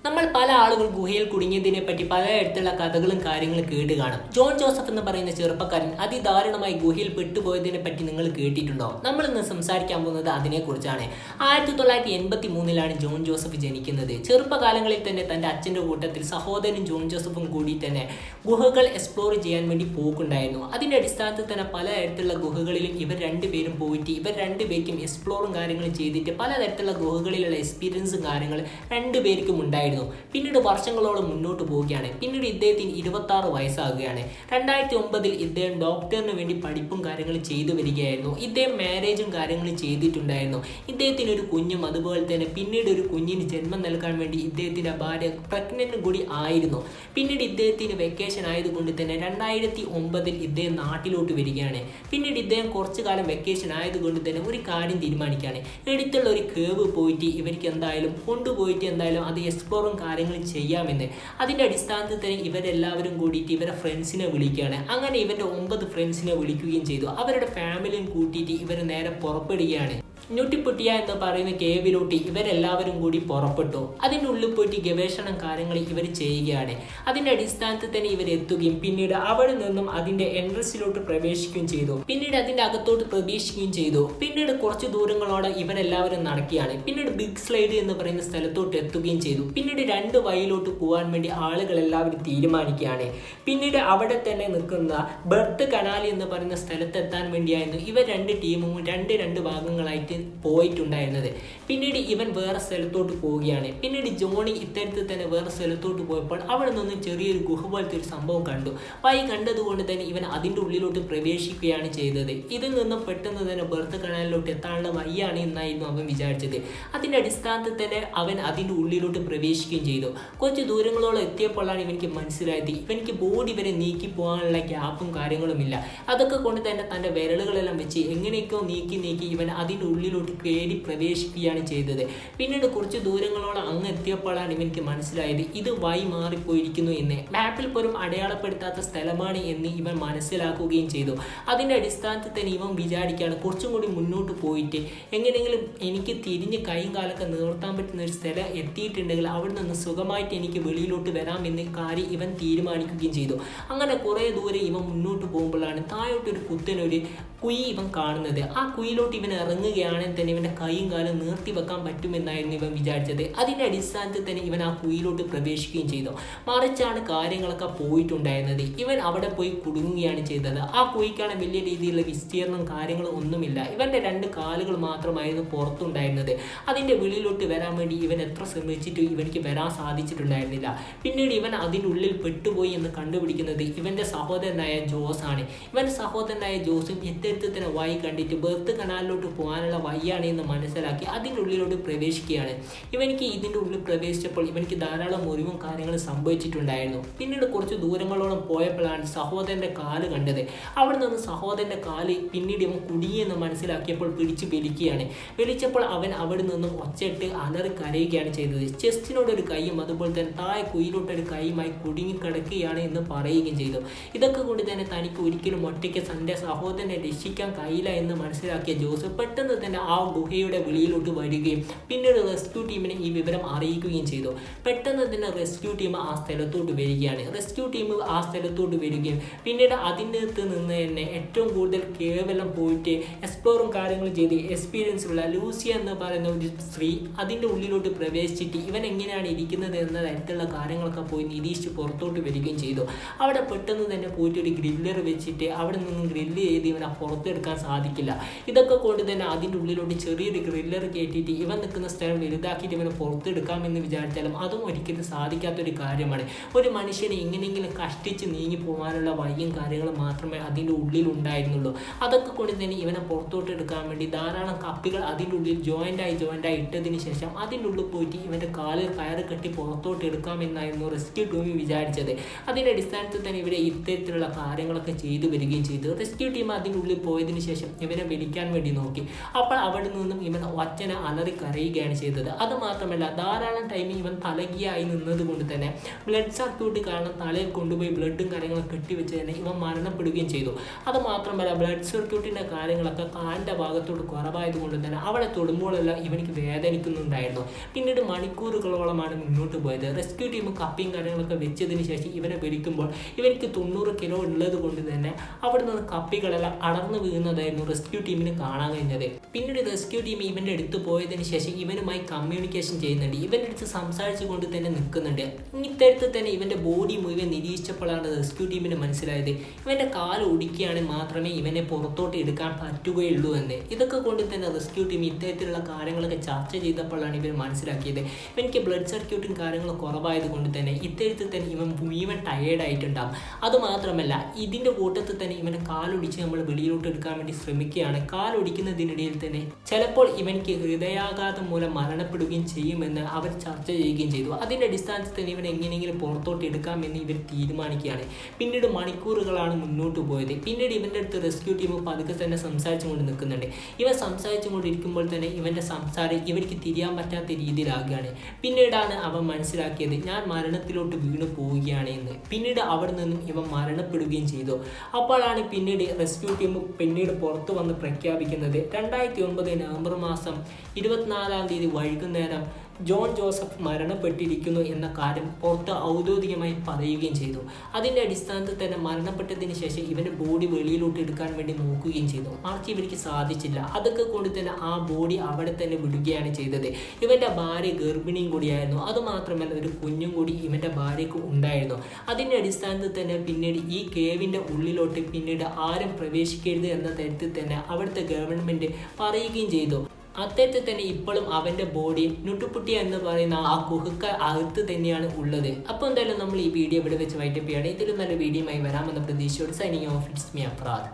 നമ്മൾ പല ആളുകൾ ഗുഹയിൽ കുടുങ്ങിയതിനെ പറ്റി പലയിടത്തുള്ള കഥകളും കാര്യങ്ങളും കേട്ട് കാണും. ജോൺ ജോസഫ് എന്ന് പറയുന്ന ചെറുപ്പക്കാരൻ അതിദാരുണമായി ഗുഹയിൽ പെട്ടുപോയതിനെ പറ്റി നിങ്ങൾ കേട്ടിട്ടുണ്ടോ? നമ്മൾ ഇന്ന് സംസാരിക്കാൻ പോകുന്നത് അതിനെക്കുറിച്ചാണ്. 1983 ജോൺ ജോസഫ് ജനിക്കുന്നത്. ചെറുപ്പകാലങ്ങളിൽ തന്നെ തൻ്റെ അച്ഛൻ്റെ കൂട്ടത്തിൽ സഹോദരൻ ജോൺ ജോസഫും കൂടി തന്നെ ഗുഹകൾ എക്സ്പ്ലോർ ചെയ്യാൻ വേണ്ടി പോക്കുണ്ടായിരുന്നു. അതിൻ്റെ അടിസ്ഥാനത്തിൽ തന്നെ പലതരത്തിലുള്ള ഗുഹകളിലും ഇവർ രണ്ടുപേരും പോയിട്ട് ഇവർ രണ്ടുപേർക്കും എക്സ്പ്ലോറും കാര്യങ്ങളും ചെയ്തിട്ട് പലതരത്തിലുള്ള ഗുഹകളിലുള്ള എക്സ്പീരിയൻസും കാര്യങ്ങൾ രണ്ടുപേർക്കും ഉണ്ടായിരുന്നു. പിന്നീട് വർഷങ്ങളോളം മുന്നോട്ട് പോവുകയാണ്. പിന്നീട് ഇദ്ദേഹത്തിന് 26 വയസ്സാകുകയാണ്. 2009 ഇദ്ദേഹം ഡോക്ടറിന് വേണ്ടി പഠിപ്പും കാര്യങ്ങളും ചെയ്തു വരികയായിരുന്നു. ഇദ്ദേഹം മാരേജും കാര്യങ്ങളും ചെയ്തിട്ടുണ്ടായിരുന്നു. ഇദ്ദേഹത്തിന് ഒരു കുഞ്ഞും അതുപോലെ തന്നെ പിന്നീട് ഒരു കുഞ്ഞിന് ജന്മം നൽകാൻ വേണ്ടി ഇദ്ദേഹത്തിൻ്റെ ഭാര്യ പ്രഗ്നന്റ് കൂടി ആയിരുന്നു. പിന്നീട് ഇദ്ദേഹത്തിന് വെക്കേഷൻ ആയതുകൊണ്ട് തന്നെ 2009 ഇദ്ദേഹം നാട്ടിലോട്ട് വരികയാണ്. പിന്നീട് ഇദ്ദേഹം കുറച്ചു കാലം വെക്കേഷൻ ആയതുകൊണ്ട് തന്നെ ഒരു കാര്യം തീരുമാനിക്കുകയാണ്. എടുത്തുള്ള ഒരു കേവ് പോയിട്ട് ഇവർക്ക് എന്തായാലും കൊണ്ടുപോയിട്ട് എന്തായാലും അത് എക്സ്പ്ലോറും കാര്യങ്ങളും ചെയ്യാമെന്ന്. അതിൻ്റെ അടിസ്ഥാനത്തിൽ തന്നെ ഇവരെല്ലാവരും കൂടിയിട്ട് ഇവരെ ഫ്രണ്ട്സിനെ വിളിക്കുകയാണ്. അങ്ങനെ ഇവരുടെ 9 ഫ്രണ്ട്സിനെ വിളിക്കുകയും ചെയ്തു. അവരുടെ ഫാമിലിയും കൂട്ടിയിട്ട് ഇവർ നേരെ പുറപ്പെടുകയാണ്. ഞുട്ടിപ്പുട്ടിയ എന്ന് പറയുന്ന കേവിലോട്ട് ഇവരെല്ലാവരും കൂടി പുറപ്പെട്ടു. അതിൻ്റെ ഉള്ളിൽ പോയിട്ട് ഗവേഷണം കാര്യങ്ങൾ ഇവർ ചെയ്യുകയാണ്. അതിൻ്റെ അടിസ്ഥാനത്തിൽ തന്നെ ഇവർ എത്തുകയും പിന്നീട് അവിടെ നിന്നും അതിൻ്റെ എൻട്രൻസിലോട്ട് പ്രവേശിക്കുകയും ചെയ്തു. പിന്നീട് അതിൻ്റെ അകത്തോട്ട് പ്രവേശിക്കുകയും ചെയ്തു. പിന്നീട് കുറച്ച് ദൂരങ്ങളോടെ ഇവരെല്ലാവരും നടക്കുകയാണ്. പിന്നീട് ബിഗ് സ്ലൈഡ് എന്ന് പറയുന്ന സ്ഥലത്തോട്ട് എത്തുകയും ചെയ്തു. പിന്നീട് 2 വഴിയിലോട്ട് പോകാൻ വേണ്ടി ആളുകൾ എല്ലാവരും തീരുമാനിക്കുകയാണ്. പിന്നീട് അവിടെ തന്നെ നിൽക്കുന്ന ബെർത്ത് കനാൽ എന്ന് പറയുന്ന സ്ഥലത്തെത്താൻ വേണ്ടിയായിരുന്നു ഇവർ 2 ടീമും 2 ഭാഗങ്ങളായിട്ട് പോയിട്ടുണ്ടായിരുന്നത്. പിന്നീട് ഇവൻ വേറെ സ്ഥലത്തോട്ട് പോവുകയാണ്. പിന്നീട് ജോണി ഇത്തരത്തിൽ തന്നെ വേറെ സ്ഥലത്തോട്ട് പോയപ്പോൾ അവിടെ നിന്ന് ചെറിയൊരു ഗുഹ പോലത്തെ ഒരു സംഭവം കണ്ടു. വഴി കണ്ടതുകൊണ്ട് തന്നെ ഇവൻ അതിൻ്റെ ഉള്ളിലോട്ട് പ്രവേശിക്കുകയാണ് ചെയ്തത്. ഇതിൽ നിന്നും പെട്ടെന്ന് തന്നെ ബെർത്ത് കനാലിലോട്ട് എത്താനുള്ള വഴിയാണ് എന്നായിരുന്നു അവൻ വിചാരിച്ചത്. അതിൻ്റെ അടിസ്ഥാനത്തിൽ തന്നെ അവൻ അതിൻ്റെ ഉള്ളിലോട്ട് പ്രവേശിക്കുകയും ചെയ്തു. കുറച്ച് ദൂരങ്ങളോളം എത്തിയപ്പോഴാണ് ഇവനിക്ക് മനസ്സിലായത് ഇവനിക്ക് ബോഡി വരെ നീക്കി പോകാനുള്ള ഗ്യാപ്പും കാര്യങ്ങളുമില്ല. അതൊക്കെ കൊണ്ട് തന്നെ തൻ്റെ വിരലുകളെല്ലാം വെച്ച് എങ്ങനെയൊക്കെയോ നീക്കി ഇവൻ അതിൻ്റെ ഉള്ളിലോട്ട് കയറി പ്രവേശിക്കുകയാണ് ചെയ്തത്. പിന്നീട് കുറച്ച് ദൂരങ്ങളോളം അങ്ങ് എത്തിയപ്പോഴാണ് ഇവനിക്ക് മനസ്സിലായത് ഇത് വഴി മാറിപ്പോയിരിക്കുന്നു എന്ന്. മാപ്പിൽ പോലും അടയാളപ്പെടുത്താത്ത സ്ഥലമാണ് എന്ന് ഇവൻ മനസ്സിലാക്കുകയും ചെയ്തു. അതിൻ്റെ അടിസ്ഥാനത്തിൽ തന്നെ ഇവൻ വിചാരിക്കുകയാണ് കുറച്ചും കൂടി മുന്നോട്ട് പോയിട്ട് എങ്ങനെയെങ്കിലും എനിക്ക് തിരിഞ്ഞ് കൈയും കാലൊക്കെ നിർത്താൻ പറ്റുന്ന ഒരു സ്ഥലം എത്തിയിട്ടുണ്ടെങ്കിൽ അവിടെ നിന്ന് സുഖമായിട്ട് എനിക്ക് വെളിയിലോട്ട് വരാമെന്ന് കാര്യം ഇവൻ തീരുമാനിക്കുകയും ചെയ്തു. അങ്ങനെ കുറേ ദൂരം ഇവൻ മുന്നോട്ട് പോകുമ്പോഴാണ് താഴോട്ടൊരു കുത്തനൊരു കുഴി ഇവൻ കാണുന്നത്. ആ കുഴിയിലോട്ട് ഇവൻ ഇറങ്ങുകയാണെങ്കിൽ തന്നെ ഇവൻ്റെ കൈയും കാലും നിർത്തി വെക്കാൻ പറ്റുമെന്നായിരുന്നു ഇവൻ വിചാരിച്ചത്. അതിൻ്റെ അടിസ്ഥാനത്തിൽ തന്നെ ഇവൻ ആ കുഴിയിലോട്ട് പ്രവേശിക്കുകയും ചെയ്തു. മറിച്ചാണ് കാര്യങ്ങളൊക്കെ പോയിട്ടുണ്ടായിരുന്നത്. ഇവൻ അവിടെ പോയി കുടുങ്ങുകയാണ് ചെയ്തത്. ആ കുഴിക്കാണ് വലിയ രീതിയിലുള്ള വിസ്തീർണം കാര്യങ്ങളും ഒന്നുമില്ല. ഇവൻ്റെ 2 കാലുകൾ മാത്രമായിരുന്നു പുറത്തുണ്ടായിരുന്നത്. അതിൻ്റെ വെളിയിലോട്ട് വരാൻ വേണ്ടി ഇവൻ എത്ര ശ്രമിച്ചിട്ടും ഇവനിക്ക് വരാൻ സാധിച്ചിട്ടുണ്ടായിരുന്നില്ല. പിന്നീട് ഇവൻ അതിൻ്റെ ഉള്ളിൽ പെട്ടുപോയി എന്ന് കണ്ടുപിടിക്കുന്നത് ഇവൻ്റെ സഹോദരനായ ജോസ് ആണ്. ഇവൻ്റെ സഹോദരനായ ജോസും ഇത്തരത്തിൽ തന്നെ വഴി കണ്ടിട്ട് ബെർത്ത് കനാലിലോട്ട് പോകാനുള്ള വഴിയാണ് എന്ന് മനസ്സിലാക്കി അതിൻ്റെ ഉള്ളിലോട്ട് പ്രവേശിക്കുകയാണ്. ഇവനിക്ക് ഇതിൻ്റെ ഉള്ളിൽ പ്രവേശിച്ചപ്പോൾ ഇവനിക്ക് ധാരാളം മുറിവും കാര്യങ്ങളും സംഭവിച്ചിട്ടുണ്ടായിരുന്നു. പിന്നീട് കുറച്ച് ദൂരങ്ങളോളം പോയപ്പോഴാണ് സഹോദരൻ്റെ കാല് കണ്ടത്. അവിടെ നിന്ന് സഹോദരൻ്റെ കാല് പിന്നീട് ഇവൻ കുടുങ്ങിയെന്ന് മനസ്സിലാക്കിയപ്പോൾ പിടിച്ച് വലിക്കുകയാണ്. വലിച്ചപ്പോൾ അവൻ അവിടെ നിന്നും ഒച്ചയിട്ട് അലറി കരയുകയാണ് ചെയ്തത്. ചെസ്റ്റിനോടൊരു കൈയും അതുപോലെ തന്നെ താഴെ കുയിലോട്ടൊരു കൈയുമായി കുടുങ്ങിക്കിടക്കുകയാണ് എന്ന് പറയുകയും ചെയ്തു. ഇതൊക്കെ കൊണ്ട് തന്നെ തനിക്ക് ഒരിക്കലും ഒറ്റയ്ക്ക് തൻ്റെ സഹോദരനെ രക്ഷിക്കാൻ കഴിയില്ല എന്ന് മനസ്സിലാക്കിയ ജോസ് പെട്ടെന്ന് തന്നെ ആ ഗുഹയുടെ വെളിയിലോട്ട് വരികയും പിന്നീട് റെസ്ക്യൂ ടീമിനെ ഈ വിവരം അറിയിക്കുകയും ചെയ്തു. പെട്ടെന്ന് തന്നെ റെസ്ക്യൂ ടീം ആ സ്ഥലത്തോട്ട് വരികയാണ്. റെസ്ക്യൂ ടീം ആ സ്ഥലത്തോട്ട് വരികയും പിന്നീട് അതിൻ്റെ അടുത്ത് നിന്ന് തന്നെ ഏറ്റവും കൂടുതൽ കേവലം പോയിട്ട് എക്സ്പ്ലോറും കാര്യങ്ങളും ചെയ്ത് എക്സ്പീരിയൻസ് ഉള്ള ലൂസിയ എന്ന് പറയുന്ന ഒരു സ്ത്രീ അതിൻ്റെ ഉള്ളിലോട്ട് പ്രവേശിച്ചിട്ട് ഇവൻ എങ്ങനെയാണ് ഇരിക്കുന്നത് എന്ന തരത്തിലുള്ള കാര്യങ്ങളൊക്കെ പോയി നിരീക്ഷിച്ച് പുറത്തോട്ട് വരികയും ചെയ്തു. അവിടെ പെട്ടെന്ന് തന്നെ പോയിട്ട് ഒരു ഗ്രില്ലർ വെച്ചിട്ട് അവിടെ നിന്ന് ഗ്രില്ല് ചെയ്ത് ഇവനെ പുറത്തെടുക്കാൻ സാധിക്കില്ല. ഇതൊക്കെ കൊണ്ട് തന്നെ അതിൻ്റെ ഉള്ളിലോട്ട് ചെറിയൊരു ഗ്രില്ലർ കയറ്റിയിട്ട് ഇവൻ നിൽക്കുന്ന സ്ഥലം വലുതാക്കിയിട്ട് ഇവനെ പുറത്തെടുക്കാമെന്ന് വിചാരിച്ചാലും അതും ഒരിക്കലും സാധിക്കാത്തൊരു കാര്യമാണ്. ഒരു മനുഷ്യനെ എങ്ങനെയെങ്കിലും കഷ്ടിച്ച് നീങ്ങി പോകാനുള്ള വഴിയും കാര്യങ്ങളും മാത്രമേ അതിൻ്റെ ഉള്ളിൽ ഉണ്ടായിരുന്നുള്ളൂ. അതൊക്കെ കൊണ്ട് തന്നെ ഇവനെ പുറത്തോട്ട് എടുക്കാൻ വേണ്ടി ധാരാളം കപ്പികൾ അതിൻ്റെ ഉള്ളിൽ ജോയിൻ്റായി ഇട്ടതിന് ശേഷം അതിൻ്റെ ഉള്ളിൽ പോയിട്ട് ഇവൻ്റെ കാലിൽ കയറ് കെട്ടി പുറത്തോട്ട് എടുക്കാമെന്നായിരുന്നു റെസ്ക്യൂ ടീം വിചാരിച്ചത്. അതിൻ്റെ അടിസ്ഥാനത്തിൽ തന്നെ ഇവരെ ഇത്തരത്തിലുള്ള കാര്യങ്ങളൊക്കെ ചെയ്തു വരികയും ചെയ്തു. റെസ്ക്യൂ ടീം അതിൻ്റെ ഉള്ളിൽ പോയതിനു ശേഷം ഇവനെ വലിക്കാൻ വേണ്ടി നോക്കി. അപ്പോൾ അവിടെ നിന്നും ഇവൻ ഒറ്റനെ അലറി കരയുകയാണ് ചെയ്തത്. അത് മാത്രമല്ല ധാരാളം ടൈം ഇവൻ തലകിയായി നിന്നത് കൊണ്ട് തന്നെ ബ്ലഡ് സർക്യൂട്ട് കാരണം തലയിൽ കൊണ്ടുപോയി ബ്ലഡും കാര്യങ്ങളും കെട്ടിവെച്ച് തന്നെ ഇവൻ മരണപ്പെടുകയും ചെയ്തു. അത് മാത്രമല്ല ബ്ലഡ് സർക്യൂട്ടിൻ്റെ കാര്യങ്ങളൊക്കെ കാലിൻ്റെ ഭാഗത്തോട് കുറവായതുകൊണ്ട് തന്നെ അവിടെ തൊടുമ്പോഴെല്ലാം ഇവനിക്ക് വേദനിക്കുന്നുണ്ടായിരുന്നു. പിന്നീട് മണിക്കൂറുകളോളമാണ് മുന്നോട്ട് പോയത്. റെസ്ക്യൂ ടീം കപ്പിയും കാര്യങ്ങളൊക്കെ വെച്ചതിന് ശേഷം ഇവനെ വലിക്കുമ്പോൾ ഇവനിക്ക് 90 കിലോ ഉള്ളത് കൊണ്ട് തന്നെ അവിടെ നിന്ന് കപ്പികളെല്ലാം അടർന്നു വീഴുന്നതായിരുന്നു റെസ്ക്യൂ ടീമിന് കാണാൻ കഴിഞ്ഞത്. പിന്നീട് റെസ്ക്യൂ ടീം ഇവൻ്റെ അടുത്ത് പോയതിന് ശേഷം ഇവനുമായി കമ്മ്യൂണിക്കേഷൻ ചെയ്യുന്നുണ്ട്. ഇവൻ്റെ അടുത്ത് സംസാരിച്ചു കൊണ്ട് തന്നെ നിൽക്കുന്നുണ്ട്. ഇത്തരത്തിൽ തന്നെ ഇവൻ്റെ ബോഡി മുഴുവൻ നിരീക്ഷിച്ചപ്പോഴാണ് റെസ്ക്യൂ ടീമിന് മനസ്സിലായത് ഇവൻ്റെ കാല് ഒടിക്കുകയാണെങ്കിൽ മാത്രമേ ഇവനെ പുറത്തോട്ട് എടുക്കാൻ പറ്റുകയുള്ളൂ എന്ന്. ഇതൊക്കെ കൊണ്ട് തന്നെ റെസ്ക്യൂ ടീം ഇത്തരത്തിലുള്ള കാര്യങ്ങളൊക്കെ ചർച്ച ചെയ്തപ്പോഴാണ് ഇവർ മനസ്സിലാക്കിയത് ഇവനിക്ക് ബ്ലഡ് സർക്യൂട്ടും കാര്യങ്ങളും കുറവായത് കൊണ്ട് തന്നെ ഇത്തരത്തിൽ തന്നെ ഇവൻ മുഴുവൻ ടയേർഡായിട്ടുണ്ടാകും. അതുമാത്രമല്ല ഇതിൻ്റെ കൂട്ടത്തിൽ തന്നെ ഇവനെ കാലൊടിച്ച് നമ്മൾ വെളിയിലോട്ട് എടുക്കാൻ വേണ്ടി ശ്രമിക്കുകയാണ്. കാലൊടിക്കുന്നതിനിടയിൽ തന്നെ ചിലപ്പോൾ ഇവനിക്ക് ഹൃദയാഘാതം മൂലം മരണപ്പെടുകയും ചെയ്യുമെന്ന് അവർ ചർച്ച ചെയ്യുകയും ചെയ്തു. അതിൻ്റെ അടിസ്ഥാനത്തിൽ തന്നെ ഇവൻ എങ്ങനെയെങ്കിലും പുറത്തോട്ട് എടുക്കാമെന്ന് ഇവർ തീരുമാനിക്കുകയാണ്. പിന്നീട് മണിക്കൂറുകളാണ് മുന്നോട്ട് പോയത്. പിന്നീട് ഇവൻ്റെ അടുത്ത് റെസ്ക്യൂ ടീം പതുക്കെ തന്നെ സംസാരിച്ചുകൊണ്ട് നിൽക്കുന്നുണ്ട്. ഇവൻ സംസാരിച്ചു കൊണ്ടിരിക്കുമ്പോൾ തന്നെ ഇവൻ്റെ സംസാരം ഇവർക്ക് തിരിയാൻ പറ്റാത്ത രീതിയിലാകുകയാണ്. പിന്നീടാണ് അവൻ മനസ്സിലാക്കിയത് ഞാൻ മരണത്തിലോട്ട് വീണു പോവുകയാണ് എന്ന്. പിന്നീട് അവിടെ നിന്നും ഇവൻ മരണപ്പെടുകയും ചെയ്തു. അപ്പോഴാണ് പിന്നീട് റെസ്ക്യൂ ടീം പിന്നീട് പുറത്തു വന്ന് പ്രഖ്യാപിക്കുന്നത് 2009 നവംബർ മാസം 24-ാം തീയതി വൈകുന്നേരം ജോൺ ജോസഫ് മരണപ്പെട്ടിരിക്കുന്നു എന്ന കാര്യം പുറത്ത് ഔദ്യോഗികമായി പറയുകയും ചെയ്തു. അതിൻ്റെ അടിസ്ഥാനത്തിൽ തന്നെ മരണപ്പെട്ടതിന് ശേഷം ഇവൻ്റെ ബോഡി വെളിയിലോട്ട് എടുക്കാൻ വേണ്ടി നോക്കുകയും ചെയ്തു. മറിച്ച് ഇവർക്ക് സാധിച്ചില്ല. അതൊക്കെ കൊണ്ട് തന്നെ ആ ബോഡി അവിടെ തന്നെ വിടുകയാണ് ചെയ്തത്. ഇവൻ്റെ ഭാര്യ ഗർഭിണിയും കൂടിയായിരുന്നു. അതുമാത്രമല്ല ഒരു കുഞ്ഞും കൂടി ഇവൻ്റെ ഭാര്യയ്ക്ക് ഉണ്ടായിരുന്നു. അതിൻ്റെ അടിസ്ഥാനത്തിൽ തന്നെ പിന്നീട് ഈ കേവിൻ്റെ ഉള്ളിലോട്ട് പിന്നീട് ആരും പ്രവേശിക്കരുത് എന്ന തരത്തിൽ തന്നെ അവിടുത്തെ ഗവൺമെൻറ് പറയുകയും ചെയ്തു. അത്തരത്തിൽ തന്നെ ഇപ്പോഴും അവൻ്റെ ബോഡി നുട്ടുപുട്ടി എന്ന് പറയുന്ന ആ ഗുഹയ്ക്ക അകത്ത് തന്നെയാണ് ഉള്ളത്. അപ്പോൾ എന്തായാലും നമ്മൾ ഈ വീഡിയോ ഇവിടെ വെച്ച് വൈൻഡപ്പ് ചെയ്യാണ്. ഇതിലും നല്ല വീഡിയോയുമായി വരാമെന്ന പ്രതീക്ഷയോട് signing off. It's me Afrad.